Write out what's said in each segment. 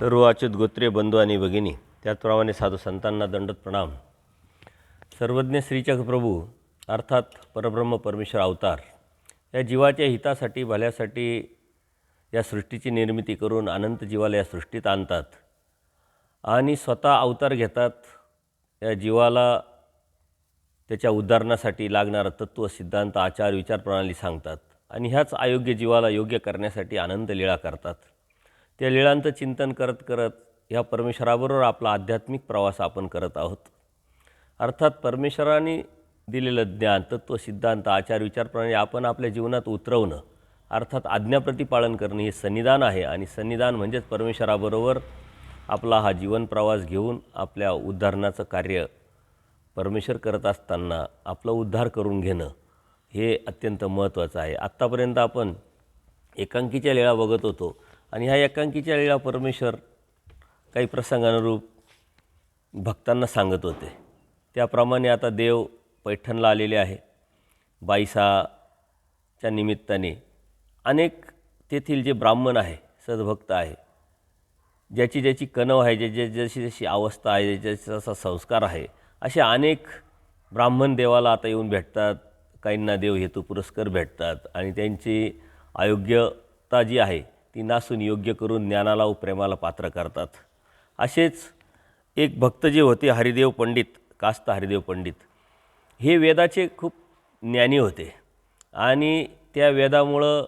सर्व अच्युत गोत्रीय बंधू आणि भगिनी, त्याचप्रमाणे साधू संतांना दंडवत प्रणाम. सर्वज्ञ श्रीचक्र प्रभू अर्थात परब्रह्म परमेश्वर अवतार या जीवाच्या हितासाठी भल्यासाठी या सृष्टीची निर्मिती करून अनंत जीवाला या सृष्टीत आणतात आणि स्वतः अवतार घेतात. या जीवाला त्याच्या उद्धारणासाठी लागणारा तत्त्व, सिद्धांत, आचार, विचार प्रणाली सांगतात आणि ह्याच अयोग्य जीवाला योग्य करण्यासाठी अनंत लीळा करतात. त्या लीळांचं चिंतन करत करत ह्या परमेश्वराबरोबर आपला आध्यात्मिक प्रवास आपण करत आहोत. अर्थात परमेश्वराने दिलेलं ज्ञान, तत्त्व, सिद्धांत, आचार, विचार प्रणाली आपण आपल्या जीवनात उतरवणं, अर्थात आज्ञाप्रतिपालन करणं हे सन्निधान आहे. आणि सन्निधान म्हणजेच परमेश्वराबरोबर आपला हा जीवन प्रवास घेऊन आपल्या उद्धारणाचं कार्य परमेश्वर करत असताना आपला उद्धार करून घेणं हे अत्यंत महत्त्वाचं आहे. आत्तापर्यंत आपण एकांकीच्या लीळा बघत होतो आणि ह्या एकांकीच्या लीळा परमेश्वर काही प्रसंगानुरूप भक्तांना सांगत होते. त्याप्रमाणे आता देव पैठणला आलेले आहे. बाईसाच्या निमित्ताने अनेक तेथील जे ब्राह्मण आहे, सद्भक्त आहे, ज्याची ज्याची कणव आहे, जशी जशी अवस्था आहे, जसा जसा संस्कार आहे, असे अनेक ब्राह्मण देवाला आता येऊन भेटतात. काहींना देव हेतू पुरस्कार भेटतात आणि त्यांची अयोग्यता जी आहे ती नासून योग्य करून ज्ञानाला व प्रेमाला पात्र करतात. असेच एक भक्त जे होते हरिदेव पंडित, कास्त हरिदेव पंडित, हे वेदाचे खूप ज्ञानी होते आणि त्या वेदामुळं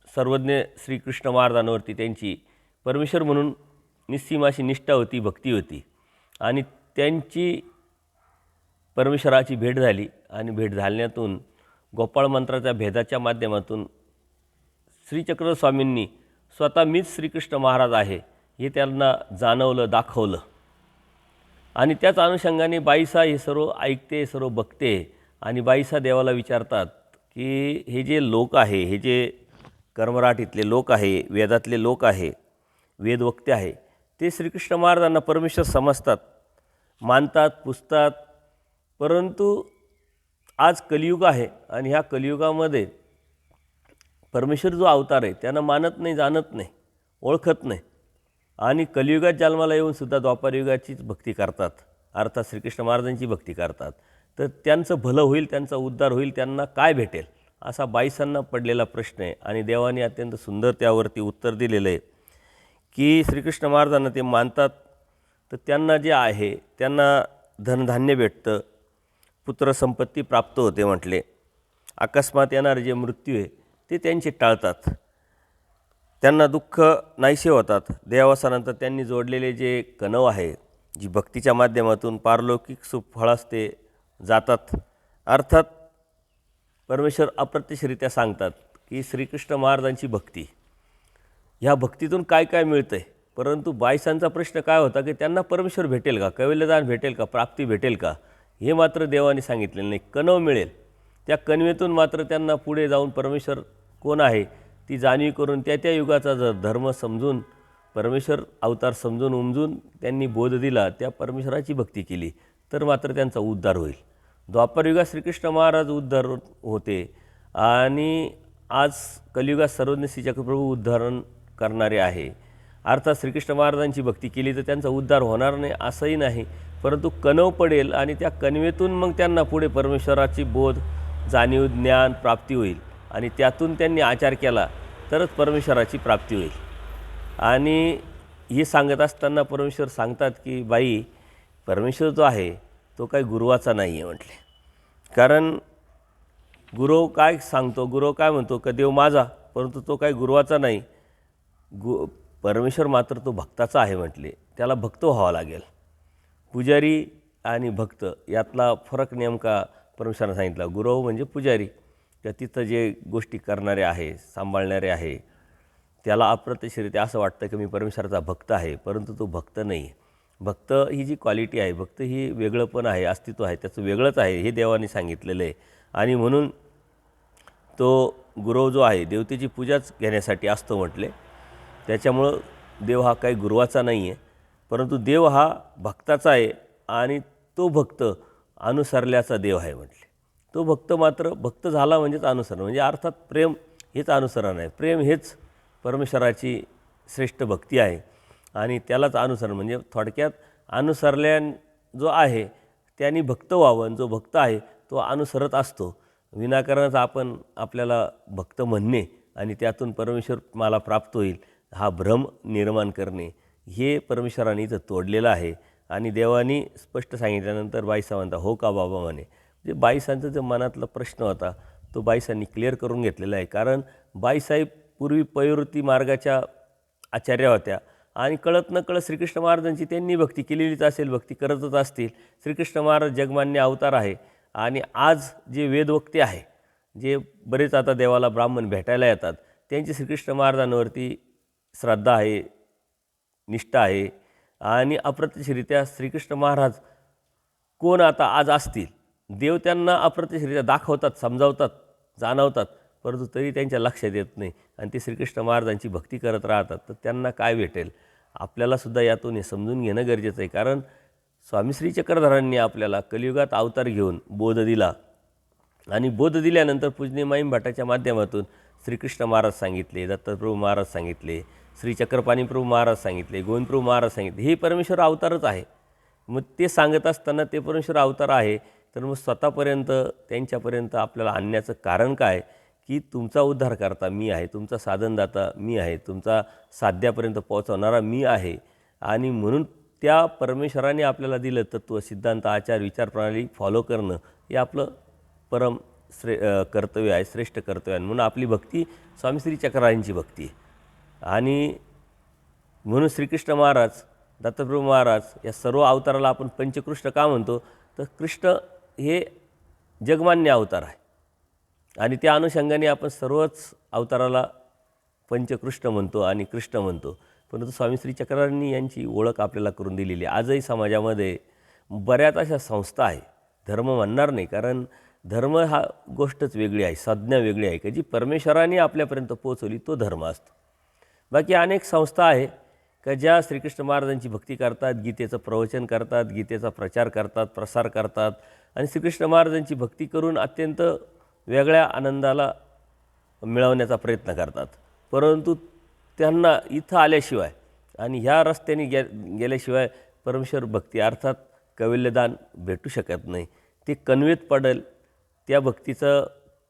सर्वज्ञ श्रीकृष्ण महाराजांवरती त्यांची परमेश्वर म्हणून निस्सीम अशी निष्ठा होती, भक्ती होती आणि त्यांची परमेश्वराची भेट झाली आणि भेट झाल्यातून गोपाळ मंत्राच्या भेदाच्या माध्यमातून श्रीचक्र स्वामींनी स्वतः मीच श्रीकृष्ण महाराज आहे हे त्यांना जाणवलं, दाखवलं आणि त्याच अनुषंगाने बाईसा हे सर्व ऐकते, सर्व बघते आणि बाईसा देवाला विचारतात की हे जे लोक आहे, हे जे कर्मराट इथले लोक आहे, वेदातले लोक आहे, वेदवक्ते आहे, ते श्रीकृष्ण महाराजांना परमेश्वर समजतात, मानतात, पुजतात, परंतु आज कलियुग आहे आणि ह्या कलियुगामध्ये परमेश्वर जो अवतार आहे त्यांना मानत नाही, जाणत नाही, ओळखत नाही आणि कलियुगात जन्माला येऊनसुद्धा द्वापारयुगाचीच भक्ती करतात, अर्थात श्रीकृष्ण महाराजांची भक्ती करतात. तर त्यांचं भलं होईल, त्यांचा उद्धार होईल, त्यांना काय भेटेल असा बाईसांना पडलेला प्रश्न आहे आणि देवाने अत्यंत सुंदर त्यावरती उत्तर दिलेलं आहे की श्रीकृष्ण महाराजांना ते मानतात तर त्यांना जे आहे त्यांना धनधान्य भेटतं, पुत्रसंपत्ती प्राप्त होते म्हटले. अकस्मात येणारे जे मृत्यू आहे ते त्यांचे टाळतात, त्यांना दुःख नाहीसे होतात. देवावसानंतर त्यांनी जोडलेले जे कणव आहे, जी भक्तीच्या माध्यमातून पारलौकिक सुफळास ते जातात. अर्थात परमेश्वर अप्रत्यक्षरित्या सांगतात की श्रीकृष्ण महाराजांची भक्ती, ह्या भक्तीतून काय काय मिळतं आहे. परंतु बाईसांचा प्रश्न काय होता की त्यांना परमेश्वर भेटेल का, कैवल्यदान भेटेल का, प्राप्ती भेटेल का, हे मात्र देवाने सांगितलेलं नाही. कणव मिळेल, त्या कणवेतून मात्र त्यांना पुढे जाऊन परमेश्वर कोण आहे ती जाणीव करून त्या त्या युगाचा जर धर्म समजून, परमेश्वर अवतार समजून उमजून त्यांनी बोध दिला, त्या परमेश्वराची भक्ती केली तर मात्र त्यांचा उद्धार होईल. द्वापारयुगात श्रीकृष्ण महाराज उद्धार होते आणि आज कलियुगात सर्वज्ञ श्रीचक्र प्रभू उद्धारण करणारे आहे. अर्थात श्रीकृष्ण महाराजांची भक्ती केली तर त्यांचा उद्धार होणार नाही असंही नाही, परंतु कणव पडेल आणि त्या कणवेतून मग त्यांना पुढे परमेश्वराची बोध, जाणीव, ज्ञान, प्राप्ती होईल आणि त्यातून त्यांनी आचार केला तरच परमेश्वराची प्राप्ती होईल. आणि हे सांगत असताना परमेश्वर सांगतात की बाई, परमेश्वर जो आहे तो काही गुरुवाचा नाही आहे म्हटले. कारण गुरु काय सांगतो, गुरु काय म्हणतो का देव माझा, परंतु तो काही गुरुवाचा नाही. परमेश्वर मात्र तो भक्ताचा आहे म्हटले. त्याला भक्त व्हावा लागेल. पुजारी आणि भक्त यातला फरक नेमका परमेश्वराने सांगितला. गुरु म्हणजे पुजारी, त्या तिथं जे गोष्टी करणारे आहे, सांभाळणारे आहे, त्याला अप्रत्यक्षरित्या असं वाटतं की मी परमेश्वराचा भक्त आहे, परंतु तो भक्त नाही आहे. भक्त ही जी क्वालिटी आहे, भक्त ही वेगळंपण आहे, अस्तित्व आहे, त्याचं वेगळंच आहे हे देवाने सांगितलेलं आहे. आणि म्हणून तो गुरु जो आहे देवतेची पूजाच घेण्यासाठी असतो म्हटले. त्याच्यामुळं देव हा काही गुरुवाचा नाही आहे, परंतु देव हा भक्ताचा आहे आणि तो भक्त अनुसरल्याचा देव आहे म्हटले. तो भक्त मात्र भक्त झाला म्हणजेच अनुसरण, म्हणजे अर्थात प्रेम हेच अनुसरण आहे. प्रेम हेच परमेश्वराची श्रेष्ठ भक्ती आहे आणि त्यालाच अनुसरण म्हणजे थोडक्यात अनुसरल्यान जो आहे त्यांनी भक्त व्हावं आणि जो भक्त आहे तो अनुसरत असतो. विनाकारणच आपण आपल्याला भक्त म्हणणे आणि त्यातून परमेश्वर मला प्राप्त होईल हा भ्रम निर्माण करणे हे परमेश्वराने इथं तोडलेलं आहे. आणि देवानी स्पष्ट सांगितल्यानंतर बाईसा म्हणता हो का बाबा म्हणे. म्हणजे बाईसांचा जो मनातला प्रश्न होता तो बाईसांनी क्लिअर करून घेतलेला आहे. कारण बाईसाहेब पूर्वी पयोवृत्ती मार्गाच्या आचार्या होत्या आणि कळत नकळत श्रीकृष्ण महाराजांची त्यांनी भक्ती केलेलीच असेल, भक्ती करतच असतील. श्रीकृष्ण महाराज जगमान्य अवतार आहे आणि आज जे वेदवक्ते आहे, जे बरेच आता देवाला ब्राह्मण भेटायला येतात, त्यांची श्रीकृष्ण महाराजांवरती श्रद्धा आहे, निष्ठा आहे आणि अप्रत्यक्षरित्या श्रीकृष्ण महाराज कोण आता आज असतील, देव त्यांना अप्रत्यक्षरित्या दाखवतात, समजावतात, जाणवतात, परंतु तरी त्यांच्या लक्षात येत नाही आणि ते श्रीकृष्ण महाराजांची भक्ती करत राहतात. तर त्यांना काय भेटेल आपल्यालासुद्धा यातून हे समजून घेणं गरजेचं आहे. कारण स्वामी श्री चक्रधरांनी आपल्याला कलियुगात अवतार घेऊन बोध दिला आणि बोध दिल्यानंतर पूजनीय माईम भट्टाच्या माध्यमातून श्रीकृष्ण महाराज सांगितले, दत्तप्रभू महाराज सांगितले, श्री चक्रपाणी प्रभू महाराज सांगितले, गोविंदप्रभू महाराज सांगितले. हे परमेश्वर अवतारच आहे. मग ते सांगत असताना ते परमेश्वर अवतार आहे तर मग स्वतःपर्यंत त्यांच्यापर्यंत आपल्याला आणण्याचं कारण काय की तुमचा उद्धार करता मी आहे, तुमचा साधनदाता मी आहे, तुमचा साध्यापर्यंत पोहोचवणारा मी आहे. आणि म्हणून त्या परमेश्वराने आपल्याला दिलं तत्त्व, सिद्धांत, आचार, विचारप्रणाली फॉलो करणं हे आपलं परम कर्तव्य आहे, श्रेष्ठ कर्तव्य आहे. म्हणून आपली भक्ती स्वामी श्री चक्रधरांची भक्ती आहे. आणि म्हणून श्रीकृष्ण महाराज, दत्तप्रभू महाराज या सर्व अवताराला आपण पंचकृष्ण का म्हणतो तर कृष्ण हे जगमान्य अवतार आहे आणि त्या अनुषंगाने आपण सर्वच अवताराला पंचकृष्ण म्हणतो आणि कृष्ण म्हणतो. परंतु स्वामी श्री चक्रधरांनी यांची ओळख आपल्याला करून दिलेली आहे. आजही समाजामध्ये बऱ्याच अशा संस्था आहे, धर्म म्हणणार नाही कारण धर्म हा गोष्टच वेगळी आहे, संज्ञा वेगळी आहे की जी परमेश्वराने आपल्यापर्यंत पोहोचवली तो धर्म असतो. बाकी अनेक संस्था आहे का ज्या श्रीकृष्ण महाराजांची भक्ती करतात, गीतेचं प्रवचन करतात, गीतेचा प्रचार करतात, प्रसार करतात आणि श्रीकृष्ण महाराजांची भक्ती करून अत्यंत वेगळ्या आनंदाला मिळवण्याचा प्रयत्न करतात. परंतु त्यांना इथं आल्याशिवाय आणि ह्या रस्त्याने गेल्याशिवाय परमेश्वर भक्ती अर्थात कैवल्यदान भेटू शकत नाही. ते कन्वेत पडेल, त्या भक्तीचं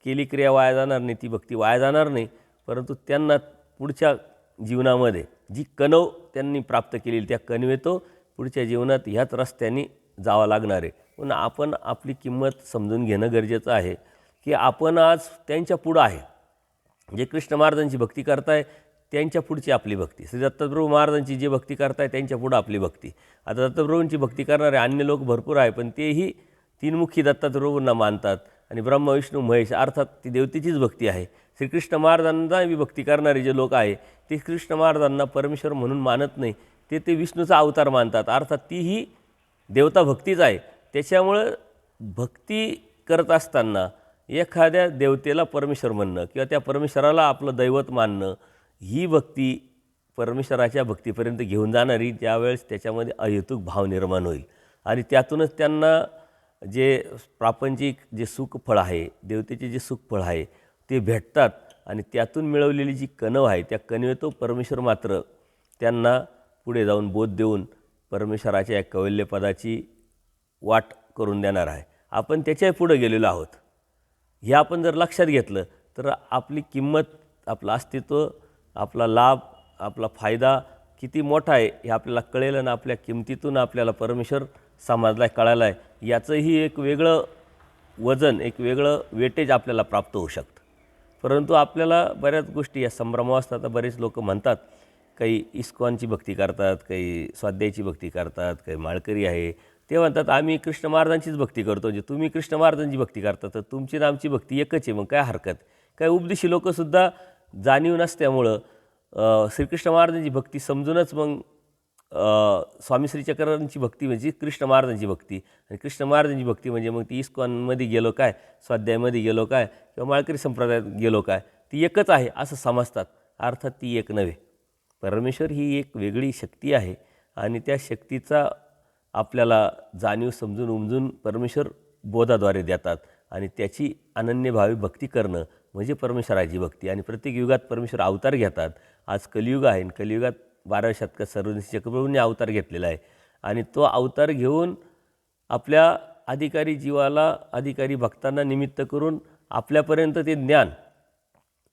केली क्रिया वाया जाणार नाही, ती भक्ती वाया जाणार नाही. परंतु त्यांना पुढच्या जीवनामध्ये जी कणव त्यांनी प्राप्त केलेली त्या कणवेतो पुढच्या जीवनात ह्याच रस्त्याने जावं लागणार आहे. पण आपण आपली किंमत समजून घेणं गरजेचं आहे की आपण आज त्यांच्या पुढं आहे. जे कृष्ण महाराजांची भक्ती करताय त्यांच्या पुढची आपली भक्ती, श्री दत्तप्रभू महाराजांची जी भक्ती करताय त्यांच्या पुढं आपली भक्ती. आता दत्तप्रभूंची भक्ती करणारे अन्य लोक भरपूर आहे पण तेही तीनमुखी दत्तप्रभूंना मानतात आणि ब्रह्मा विष्णू महेश अर्थात ती देवतेचीच भक्ती आहे. श्रीकृष्ण महाराजांना भक्ती करणारे जे लोक आहे ते कृष्ण महाराजांना परमेश्वर म्हणून मानत नाही, ते विष्णूचा अवतार मानतात, अर्थात तीही देवता भक्तीच आहे. त्याच्यामुळं भक्ती करत असताना एखाद्या देवतेला परमेश्वर म्हणणं किंवा त्या परमेश्वराला आपलं दैवत मानणं ही भक्ती परमेश्वराच्या भक्तीपर्यंत घेऊन जाणारी ज्यावेळेस त्याच्यामध्ये अहेतुक भाव निर्माण होईल आणि त्यातूनच त्यांना जे प्रापंचिक जे सुखफळ आहे, देवतेचे जे सुखफळ आहे ते भेटतात आणि त्यातून मिळवलेली जी कणव आहे त्या कणवेतो परमेश्वर मात्र त्यांना पुढे जाऊन बोध देऊन परमेश्वराच्या या कैवल्यपदाची वाट करून देणार आहे. आपण त्याच्याही पुढे गेलेलो आहोत. हे आपण जर लक्षात घेतलं तर आपली किंमत, आपलं अस्तित्व, आपला लाभ, आपला फायदा किती मोठा आहे हे आपल्याला कळेल आणि आपल्या किमतीतून आपल्याला परमेश्वर समजला कळायला आहे याचंही एक वेगळं वजन, एक वेगळं वेटेज आपल्याला प्राप्त होऊ शकतं. परंतु आपल्याला बऱ्याच गोष्टी या संभ्रमावस्था बरेच लोक म्हणतात, काही इस्कॉनची भक्ती करतात, काही स्वाध्यायाची भक्ती करतात, काही माळकरी आहे, ते म्हणतात आम्ही कृष्ण महाराजांचीच भक्ती करतो. म्हणजे तुम्ही कृष्ण महाराजांची भक्ती करता तर तुमची आणि आमची भक्ती एकच आहे, मग काय हरकत. काही उपदेशी लोकंसुद्धा जाणीव नसल्यामुळं श्रीकृष्ण महाराजांची भक्ती समजूनच मग स्वामी श्री चक्रधरांची भक्ती म्हणजे कृष्ण महाराजांची भक्ती आणि कृष्ण महाराजांची भक्ती म्हणजे मग ती इस्कॉनमध्ये गेलो काय, स्वाध्यायामध्ये गेलो काय किंवा माळकरी संप्रदायात गेलो काय, ती एकच आहे असं समजतात. अर्थात ती एक नव्हे. परमेश्वर ही एक वेगळी शक्ती आहे आणि त्या शक्तीचा आपल्याला जाणीव समजून उमजून परमेश्वर बोधाद्वारे देतात आणि त्याची अनन्यभावी भक्ती करणं म्हणजे परमेश्वराची भक्ती. आणि प्रत्येक युगात परमेश्वर अवतार घेतात. आज कलियुग आहे आणि कलियुगात 12व्या शतकात सर्वज्ञ चक्रप्रभूंनी अवतार घेतलेला आहे आणि तो अवतार घेऊन आपल्या अधिकारी जीवाला, अधिकारी भक्तांना निमित्त करून आपल्यापर्यंत ते ज्ञान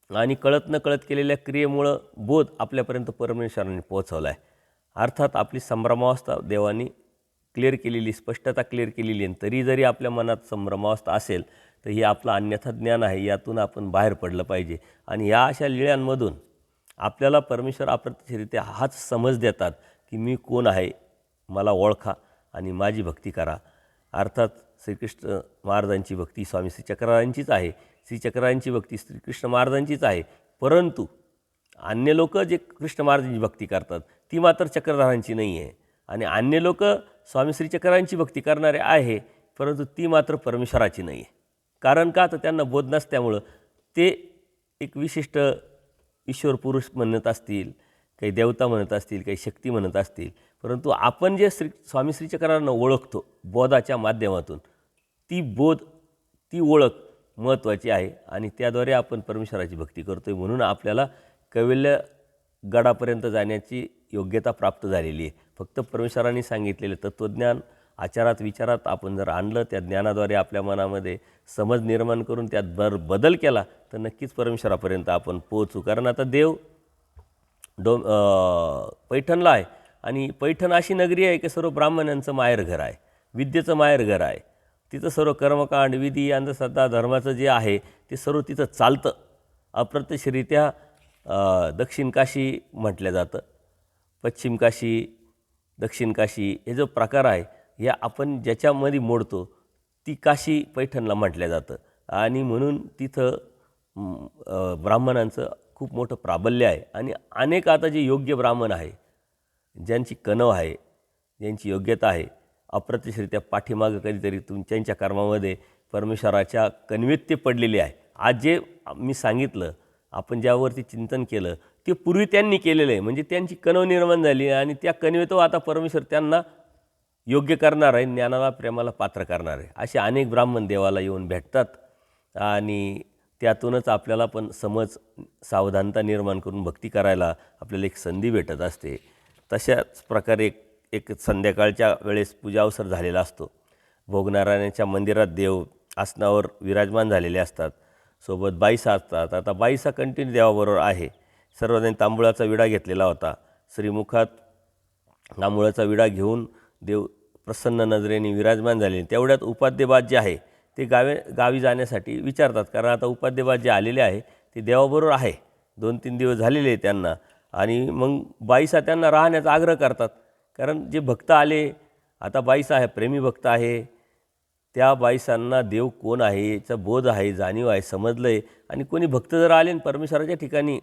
आणि कळत न कळत केलेल्या क्रियेमुळं बोध आपल्यापर्यंत परमेश्वराने पोहोचवला आहे. अर्थात आपली संभ्रमावस्था देवानी क्लिअर केलेली, स्पष्टता क्लिअर केलेली आहे. तरी जरी आपल्या मनात संभ्रमावस्था असेल तर हे आपलं अन्यथा ज्ञान आहे, यातून आपण बाहेर पडलं पाहिजे. आणि या अशा लीळांमधून आपल्याला परमेश्वर अप्रत्यक्षरित्या हाच समज देतात की मी कोण आहे, मला ओळखा आणि माझी भक्ती करा. अर्थात श्रीकृष्ण महाराजांची भक्ती स्वामी श्री चक्ररायांचीच आहे, श्री चक्ररायांची भक्ती श्रीकृष्ण महाराजांचीच आहे. परंतु अन्य लोक जे कृष्ण महाराजांची भक्ती करतात ती मात्र चक्रधारांची नाही आहे. आणि अन्य लोक स्वामी श्री चक्ररायांची भक्ती करणारे आहे, परंतु ती मात्र परमेश्वराची नाही आहे. कारण का, तर त्यांना बोध नसल्यामुळं ते एक विशिष्ट ईश्वर पुरुष म्हणत असतील, काही देवता म्हणत असतील, काही शक्ती म्हणत असतील. परंतु आपण जे स्वामी श्री चक्ररायांना ओळखतो बोधाच्या माध्यमातून, ती ओळख महत्त्वाची आहे आणि त्याद्वारे आपण परमेश्वराची भक्ती करतो आहे. म्हणून आपल्याला कैवल्य गडापर्यंत जाण्याची योग्यता प्राप्त झालेली आहे. फक्त परमेश्वरांनी सांगितलेलं तत्त्वज्ञान आचारात विचारात आपण जर आणलं, त्या ज्ञानाद्वारे आपल्या मनामध्ये समज निर्माण करून त्यात बदल केला तर नक्कीच परमेश्वरापर्यंत आपण पोहोचू. कारण आता देव पैठणला आहे आणि पैठण अशी नगरी आहे की सर्व ब्राह्मणांचं माहेरघर आहे, विद्येचं माहेरघर आहे. तिथं सर्व कर्मकांड, विधी, अंधश्रद्धा, धर्माचं जे आहे ते सर्व तिथं चालतं. अप्रत्यक्षरित्या दक्षिण काशी म्हटलं जातं, पश्चिम काशी, दक्षिण काशी हे जो प्रकार आहे या आपण ज्याच्यामध्ये मोडतो ती काशी पैठणला म्हटलं जातं. आणि म्हणून तिथं ब्राह्मणांचं खूप मोठं प्राबल्य आहे. आणि अनेक आता जे योग्य ब्राह्मण आहे, ज्यांची कणव आहे, ज्यांची योग्यता आहे, अप्रत्यक्षरित्या पाठीमागं कधीतरी त्यांच्या कर्मामध्ये परमेश्वराच्या कणवेत ते पडलेले आहे. आज जे मी सांगितलं, आपण ज्यावरती चिंतन केलं ते पूर्वी त्यांनी केलेलं आहे. म्हणजे त्यांची कणव निर्माण झाली आणि त्या कणवेतो आता परमेश्वर त्यांना योग्य करणार आहे, ज्ञानाला, प्रेमाला पात्र करणार आहे. असे अनेक ब्राह्मण देवाला येऊन भेटतात आणि त्यातूनच आपल्याला पण समज, सावधानता निर्माण करून भक्ती करायला आपल्याला एक संधी भेटत असते. तशाच प्रकारे एक संध्याकाळच्या वेळेस पूजा अवसर झालेला असतो. भोगनारायणाच्या मंदिरात देव आसनावर विराजमान झालेले असतात, सोबत बाईसा असतात. आता बाईसा कंटिन्यू देवाबरोबर आहे. सर्वजण तांबूळाचा विडा घेतलेला होता. श्रीमुखात तांबूळाचा विडा घेऊन देव प्रसन्न नजरेने विराजमान झाले. तेवढ्यात उपाध्यबाद जे आहे ते गावी जाण्यासाठी विचारतात, कारण आता उपाध्यबाद जे आलेले आहे ते देवाबरोबर आहे, 2-3 दिवस झालेले आहे त्यांना. आणि मग बाईसा त्यांना राहण्याचा आग्रह करतात, कारण जे भक्त आले, आता बाईसा आहे प्रेमी भक्त आहे, त्या बाईसांना देव कोण आहे याचा बोध आहे, जाणीव आहे, समजलं आहे. आणि कोणी भक्त जर आले आणि परमेश्वराच्या ठिकाणी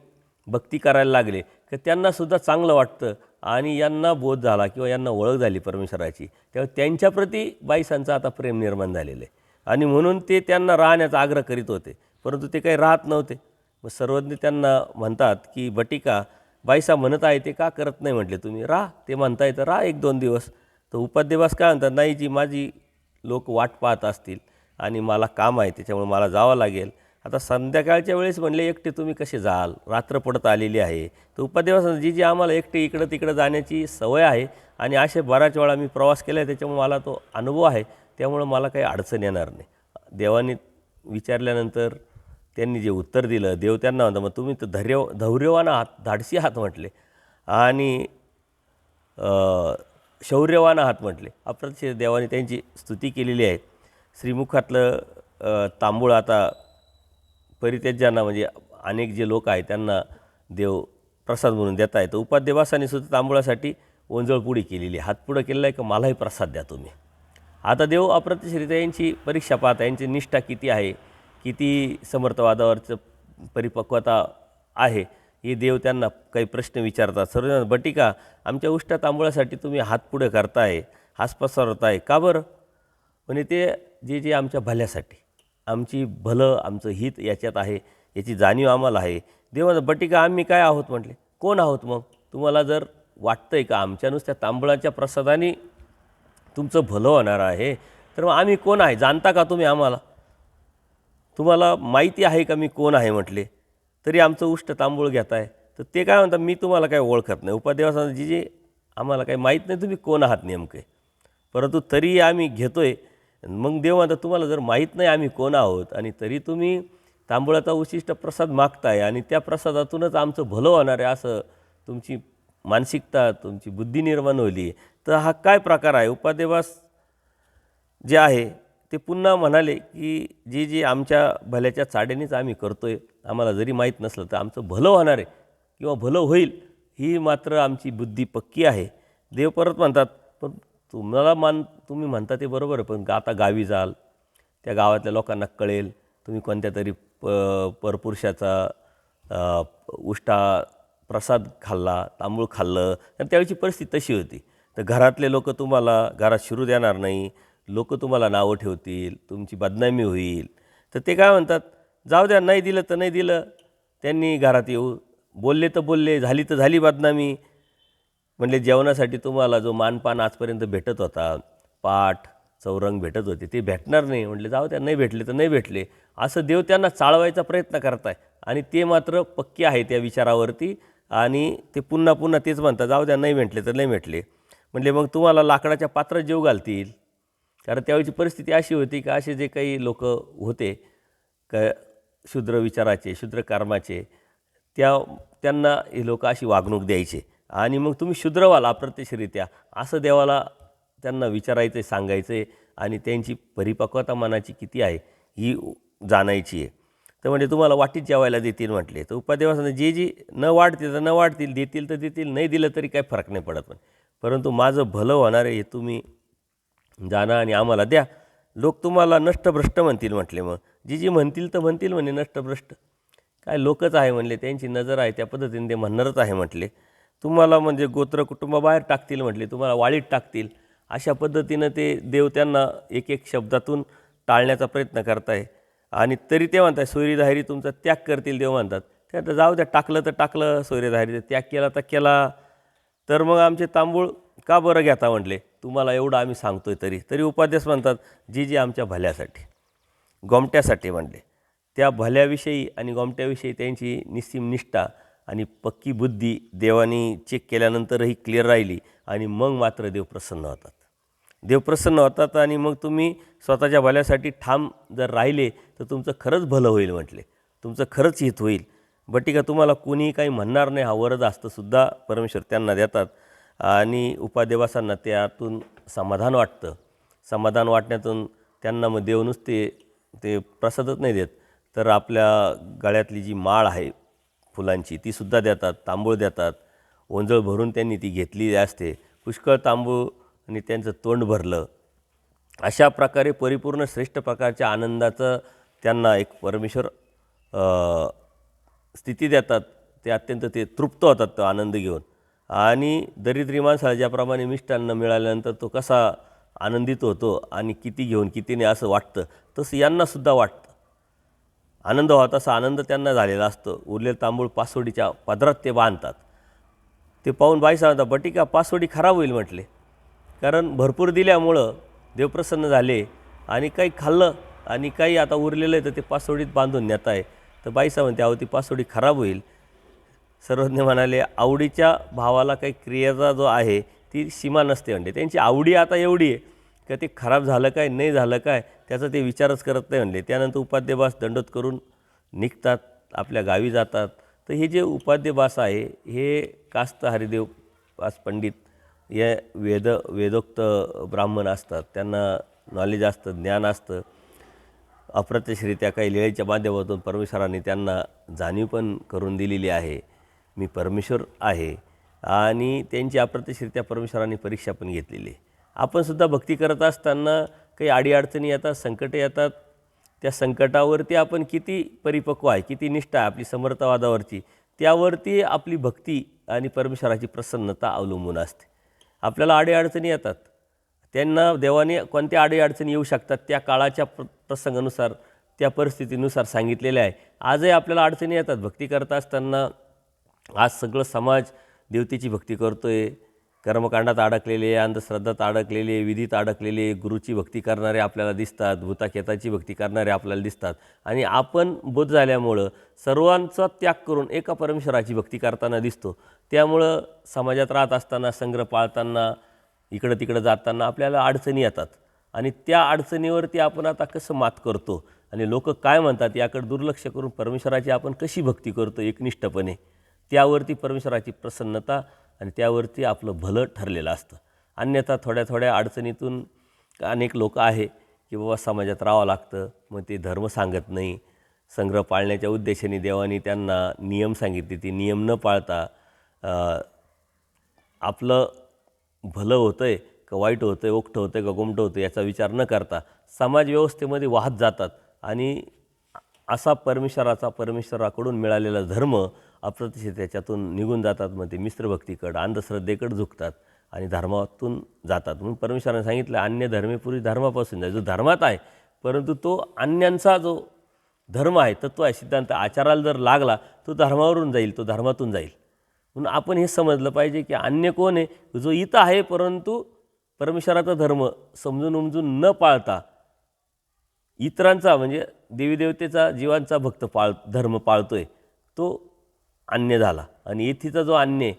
भक्ती करायला लागले तर त्यांनासुद्धा चांगलं वाटतं आणि यांना बोध झाला किंवा यांना ओळख झाली परमेश्वराची, तेव्हा त्यांच्याप्रती बाईसांचं आता प्रेम निर्माण झालेलं आहे. आणि म्हणून ते त्यांना राहण्याचा आग्रह करीत होते, परंतु ते काही राहत नव्हते. मग सर्वज्ञ त्यांना म्हणतात की बटिका, बाईसा म्हणत आहे ते का करत नाही म्हटले तुम्ही, राहा. ते म्हणताय तर राहा 1-2 दिवस. तर उपाध्यवास काय म्हणतात, नाही जी माझी लोक वाट पाहत असतील आणि मला काम आहे त्याच्यामुळे मला जावं लागेल. आता संध्याकाळच्या वेळेस म्हणले एकटे तुम्ही कसे जाल, रात्र पडत आलेली आहे. तर उपाध्यवास जी आम्हाला एकटे इकडं तिकडं जाण्याची सवय आहे आणि असे बऱ्याच वेळा मी प्रवास केला आहे, त्याच्यामुळे मला तो अनुभव आहे, त्यामुळं मला काही अडचण येणार नाही. देवाने विचारल्यानंतर त्यांनी जे उत्तर दिलं, देव त्यांना म्हणता, मग तुम्ही तर धैर्यवान आहात, धाडसी आहात म्हटले आणि शौर्यवान आहात म्हटले. अप्रत्यक्ष देवाने त्यांची स्तुती केलेली आहे. श्रीमुखातलं तांबूळ आता परित्याज्यांना, म्हणजे अनेक जे लोक आहेत त्यांना देव प्रसाद म्हणून देत आहे. तर उपाध्यवासाने सुद्धा तांबूळासाठी ओंजळपुडी केलेली आहे, हातपुडं केलेलं आहे की मलाही प्रसाद द्या तुम्ही. आता देव अप्रत्यक्षरित्या यांची परीक्षा पाहता, यांची निष्ठा किती आहे, किती समर्थवादावरचं परिपक्वता आहे, हे देव त्यांना काही प्रश्न विचारतात. सर्व बटिका, आमच्या उष्टा तांबूळासाठी तुम्ही हातपुढे करताय, हास पसरवताय, का बरं? म्हणजे ते जे आमच्या भल्यासाठी, आमची भलं, आमचं हित याच्यात आहे, याची जाणीव आम्हाला आहे. देव बटिका, आम्ही काय आहोत म्हटले, कोण आहोत मग? तुम्हाला जर वाटतं आहे का आमच्या नुसत्या तांबळाच्या प्रसादाने तुमचं भलं होणार आहे, तर मग आम्ही कोण आहे जाणता का तुम्ही आम्हाला? तुम्हाला माहिती आहे का मी कोण आहे म्हटले, तरी आमचं उष्ट तांबूळ घेताय तर ते काय म्हणतात, मी तुम्हाला काय ओळखत नाही. उपादेवास जी जी आम्हाला काही माहीत नाही तुम्ही कोण आहात नेमके, परंतु तरी आम्ही घेतो आहे. मग देव म्हणतात, तुम्हाला जर माहीत नाही आम्ही कोण आहोत आणि तरी तुम्ही तांबूळाचा उशिष्ट प्रसाद मागताय आणि त्या प्रसादातूनच आमचं भलं होणार आहे असं तुमची मानसिकता, तुमची बुद्धी निर्माण होली, तर हा काय प्रकार आहे. उपादेवास जे आहे ते पुन्हा म्हणाले की जी जी आमच्या भल्याच्या चाडेनेच आम्ही करतो आहे, आम्हाला जरी माहीत नसलं तर आमचं भलं होणार आहे किंवा भलं होईल ही मात्र आमची बुद्धी पक्की आहे. देव परत म्हणतात, पण तुम्ही म्हणता ते बरोबर आहे, पण आता गावी जाल, त्या गावातल्या लोकांना कळेल तुम्ही कोणत्या तरी परपुरुषाचा उष्टा प्रसाद खाल्ला, तांबूळ खाल्लं, आणि त्यावेळची परिस्थिती तशी होती. तर घरातले लोक तुम्हाला घरात शिरू देणार नाही, लोक तुम्हाला नावं ठेवतील, तुमची बदनामी होईल. तर ते काय म्हणतात, जाऊ द्या, नाही दिलं तर नाही दिलं, त्यांनी घरात येऊ, बोलले तर बोलले, झाली तर झाली बदनामी. म्हणले जेवणासाठी तुम्हाला जो मानपान आजपर्यंत भेटत होता, पाठ चौरंग भेटत होते, ते भेटणार नाही. म्हटले जाऊ द्या, नाही भेटले तर नाही भेटले, असं देव त्यांना चाळवायचा प्रयत्न करत आहे. आणि ते मात्र पक्के आहे त्या विचारावरती, आणि ते पुन्हा पुन्हा तेच म्हणतात, जाऊ द्या, नाही भेटले तर नाही भेटले. म्हटले मग तुम्हाला लाकडाच्या पात्रात जेव घालतील. कारण त्यावेळची परिस्थिती अशी होती की असे जे काही लोक होते क शूद्र विचाराचे, शूद्र कर्माचे, त्यांना हे लोक अशी वागणूक द्यायचे. आणि मग तुम्ही शूद्र व्हाल अप्रत्यक्षरित्या, असं देवाला त्यांना विचारायचं आहे, सांगायचं आहे, आणि त्यांची परिपक्वता मनाची किती आहे ही जाणायची आहे. तर म्हणजे तुम्हाला वाटीत जेवायला देतील म्हटले. तर उपादेवासाने जे जी न वाढतील तर न वाढतील, देतील तर देतील, नाही दिलं तरी काही फरक नाही पडत, परंतु माझं भलं होणार आहे हे तुम्ही जाणा आणि आम्हाला द्या. लोक तुम्हाला नष्टभ्रष्ट म्हणतील म्हटले. मग जी जी म्हणतील तर म्हणतील म्हणे नष्टभ्रष्ट, काय लोकच आहे म्हणले, त्यांची नजर आहे त्या पद्धतीने ते म्हणणारच आहे म्हटले. तुम्हाला म्हणजे गोत्र कुटुंबाबाहेर टाकतील म्हटले, तुम्हाला वाळीत टाकतील. अशा पद्धतीनं ते देव त्यांना एक एक शब्दातून टाळण्याचा प्रयत्न करताय. आणि तरी ते म्हणतात सोयरीधारी तुमचा त्याग करतील. देव म्हणतात ते आता जाऊ द्या, टाकलं तर टाकलं, सोयरीधारी त्याग केला तर केला, तर मग आमचे तांबूळ का बरं घेता म्हटले, तुम्हाला एवढं आम्ही सांगतोय तरी उपादेश म्हणतात जी जी आमच्या भल्यासाठी, गोमट्यासाठी म्हटले, त्या भल्याविषयी आणि गोमट्याविषयी त्यांची निस्सीम निष्ठा आणि पक्की बुद्धी देवानी चेक केल्यानंतरही क्लिअर राहिली. आणि मग मात्र देव प्रसन्न होतात. देव प्रसन्न होतात आणि मग तुम्ही स्वतःच्या भल्यासाठी ठाम जर राहिले तर तुमचं खरंच भलं होईल म्हटले, तुमचं खरंच हित होईल. बटिका तुम्हाला कोणीही काही म्हणणार नाही, हा वरद असतंसुद्धा परमेश्वर त्यांना देतात. आणि उपादेवासांना त्यातून समाधान वाटतं. समाधान वाटण्यातून त्यांना मग देव नुसते ते प्रसादच नाही देत, तर आपल्या गळ्यातली जी माळ आहे फुलांची तीसुद्धा देतात, तांबूळ देतात. ओंजळ भरून त्यांनी ती घेतली असते, पुष्कळ तांबूळ, आणि त्यांचं तोंड भरलं. अशा प्रकारे परिपूर्ण श्रेष्ठ प्रकारच्या आनंदाचं त्यांना एक परमेश्वर स्थिती देतात. ते अत्यंत ते तृप्त होतात तो आनंद घेऊन. आणि दरिद्री माणसाला ज्याप्रमाणे मिष्टान्न मिळाल्यानंतर तो कसा आनंदित होतो आणि किती घेऊन किती नाही असं वाटतं, तसं यांनासुद्धा वाटतं. आनंद व्हावा तसा आनंद त्यांना झालेला असतो. उरलेलं तांबूळ पासोडीच्या पदरात ते बांधतात. ते पाहून बाई सांगतात, बटिका पासोडी खराब होईल म्हटले, कारण भरपूर दिल्यामुळं देवप्रसन्न झाले आणि काही खाल्लं आणि काही आता उरलेलं आहे तर ते पासोडीत बांधून नेत आहे. तर बाई म्हणते, अहो ती पासोडी खराब होईल. सर्वज्ञ म्हणाले, आवडीच्या भावाला काही क्रियेचा जो आहे ती सीमा नसते. म्हणजे त्यांची आवडी आता एवढी आहे का ते खराब झालं काय नाही झालं काय त्याचा ते विचारच करत नाही म्हणले. त्यानंतर उपाध्यभास दंडोत करून निघतात, आपल्या गावी जातात. तर हे जे उपाध्यभास आहे हे कास्त हरिदेव वास पंडित या वेदोक्त ब्राह्मण असतात, त्यांना नॉलेज असतं, ज्ञान असतं. अप्रत्यक्षरित्या काही लीळेच्या माध्यमातून परमेश्वराने त्यांना जाणीव पण करून दिलेली आहे, मी परमेश्वर आहे. आणि त्यांची अप्रत्यक्षरित्या परमेश्वराने परीक्षा पण घेतलेली आहे. आपणसुद्धा भक्ती करत असताना काही अडीअडचणी येतात, संकटे येतात. त्या संकटावरती आपण किती परिपक्व आहे, किती निष्ठा आहे आपली समर्थवादावरची, त्यावरती आपली भक्ती आणि परमेश्वराची प्रसन्नता अवलंबून असते. आपल्याला अडीअडचणी येतात, त्यांना देवाने कोणत्या अडीअडचणी येऊ शकतात त्या काळाच्या प्रसंगानुसार, त्या परिस्थितीनुसार सांगितलेले आहे. आजही आपल्याला अडचणी येतात भक्ती करत असताना. आज सगळं समाज देवतेची भक्ती करतो आहे, कर्मकांडात अडकलेले, अंधश्रद्धात अडकलेले, विधीत अडकलेले, गुरुची भक्ती करणारे आपल्याला दिसतात, भूताखेताची भक्ती करणारे आपल्याला दिसतात. आणि आपण बोध झाल्यामुळं सर्वांचा त्याग करून एका परमेश्वराची भक्ती करताना दिसतो. त्यामुळं समाजात राहत असताना, संग्रह पाळताना, इकडं तिकडं जाताना आपल्याला अडचणी येतात. आणि त्या अडचणीवरती आपण आता कसं मात करतो आणि लोक काय म्हणतात याकडे दुर्लक्ष करून परमेश्वराची आपण कशी भक्ती करतो एकनिष्ठपणे, त्यावरती परमेश्वराची प्रसन्नता आणि त्यावरती आपलं भलं ठरलेलं असतं. अन्यथा थोड्या थोड्या अडचणीतून अनेक लोक आहे की बाबा समाजात राहावं लागतं, मग ते धर्म सांगत नाही. संग्रह पाळण्याच्या उद्देशाने देवानी त्यांना नियम सांगितले, ते नियम न पाळता आपलं भलं होतं आहे का वाईट होतं आहे, ओकटं होतं आहे का गोमटं होतं याचा विचार न करता समाज व्यवस्थेमध्ये वाहत जातात. आणि असा परमेश्वराकडून मिळालेला धर्म अप्रतिष्ठित त्याच्यातून निघून जातात. मग ते मिश्र भक्तीकडं, अंधश्रद्धेकडं झुकतात आणि धर्मातून जातात. म्हणून परमेश्वराने सांगितलं अन्य धर्मेपुरी धर्मापासून जाय. जो धर्मात आहे परंतु तो अन्यांचा जो धर्म आहे, तत्व आहे, सिद्धांत, आचाराला जर लागला तो धर्मावरून जाईल, तो धर्मातून जाईल. म्हणून आपण हे समजलं पाहिजे की अन्य कोण आहे, जो इथं आहे परंतु परमेश्वराचा धर्म समजून उमजून न पाळता इतरांचा म्हणजे देवी देवतेचा जीवांचा भक्त धर्म पाळतोय, तो अन्य झाला. आणि येथीचा जो अन्य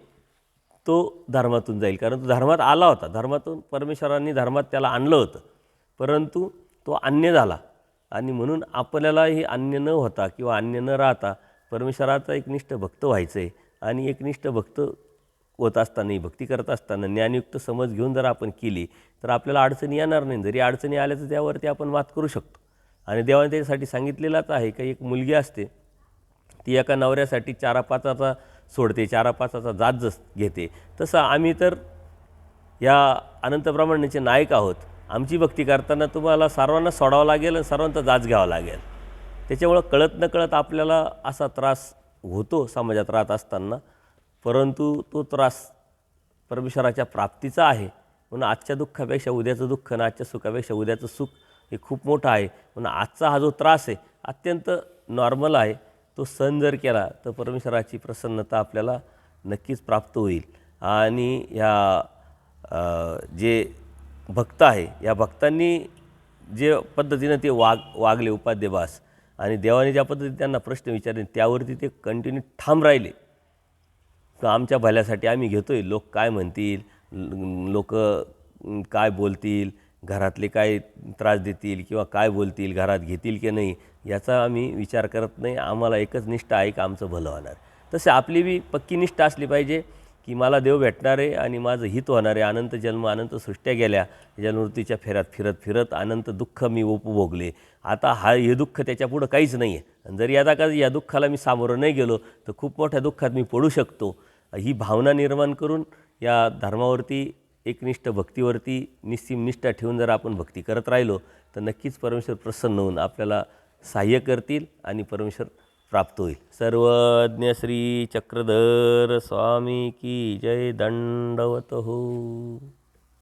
तो धर्मातून जाईल, कारण तो धर्मात आला होता, धर्मातून परमेश्वरांनी धर्मात त्याला आणलं होतं, परंतु तो अन्य झाला. आणि म्हणून आपल्यालाही अन्य न होता किंवा अन्य न राहता परमेश्वराचा एकनिष्ठ भक्त व्हायचं आहे. आणि एकनिष्ठ भक्त होत असतानाही, भक्ती करत असताना ज्ञानयुक्त समज घेऊन जर आपण केली तर आपल्याला अडचणी येणार नाही. जरी अडचणी आल्या तर त्यावरती आपण मात करू शकतो. आणि देवाने त्याच्यासाठी सांगितलेलाच आहे की एक मुलगी असते, ती एका नवऱ्यासाठी 4-5चा सोडते, 4-5चा जाच घेते. तसं आम्ही तर या अनंत ब्रह्मांडाचे नायक आहोत. आमची भक्ती करताना तुम्हाला सर्वांना सोडावं लागेल आणि सर्वांचा जाच घ्यावा लागेल. त्याच्यामुळं कळत नकळत आपल्याला असा त्रास होतो समाजात राहत असताना, परंतु तो त्रास परमेश्वराच्या प्राप्तीचा आहे. म्हणून आजच्या दुःखापेक्षा उद्याचं दुःख आणि आजच्या सुखापेक्षा उद्याचं सुख हे खूप मोठं आहे. म्हणून आजचा हा जो त्रास आहे अत्यंत नॉर्मल आहे. तो सहन जर केला तर परमेश्वराची प्रसन्नता आपल्याला नक्कीच प्राप्त होईल. आणि ह्या जे भक्त आहे या भक्तांनी जे पद्धतीनं ते वागले उपाध्यभास, आणि देवाने ज्या पद्धतीने त्यांना प्रश्न विचारले त्यावरती ते कंटिन्यू ठाम राहिले. तर आमच्या भल्यासाठी आम्ही घेतोय, लोक काय म्हणतील, लोक काय बोलतील, घरातले काय त्रास देतील किंवा काय बोलतील, घरात घेतील की नाही याचा आम्ही विचार करत नाही. आम्हाला एकच निष्ठा आहे की आमचं भलं होणार. तसे आपली बी पक्की निष्ठा असली पाहिजे की मला देव भेटणार आहे आणि माझं हित होणार आहे. अनंत जन्म अनंत सृष्ट्या गेल्या, जन्मवृत्तीच्या फेऱ्यात फिरत फिरत अनंत दुःख मी उपभोगले. आता हे दुःख त्याच्या पुढं काहीच नाही आहे. आणि जर या दुःखाला मी सामोरं नाही गेलो तर खूप मोठ्या दुःखात मी पडू शकतो. ही भावना निर्माण करून या धर्मावरती, एकनिष्ठ भक्तीवरती निस्सीम निष्ठा ठेवून जर आपण भक्ती करत राहिलो तर नक्कीच परमेश्वर प्रसन्न होऊन आपल्याला सहाय्य करतील आणि परमेश्वर प्राप्त होईल. सर्वज्ञ श्री चक्रधर स्वामी की जय. दंडवत हो.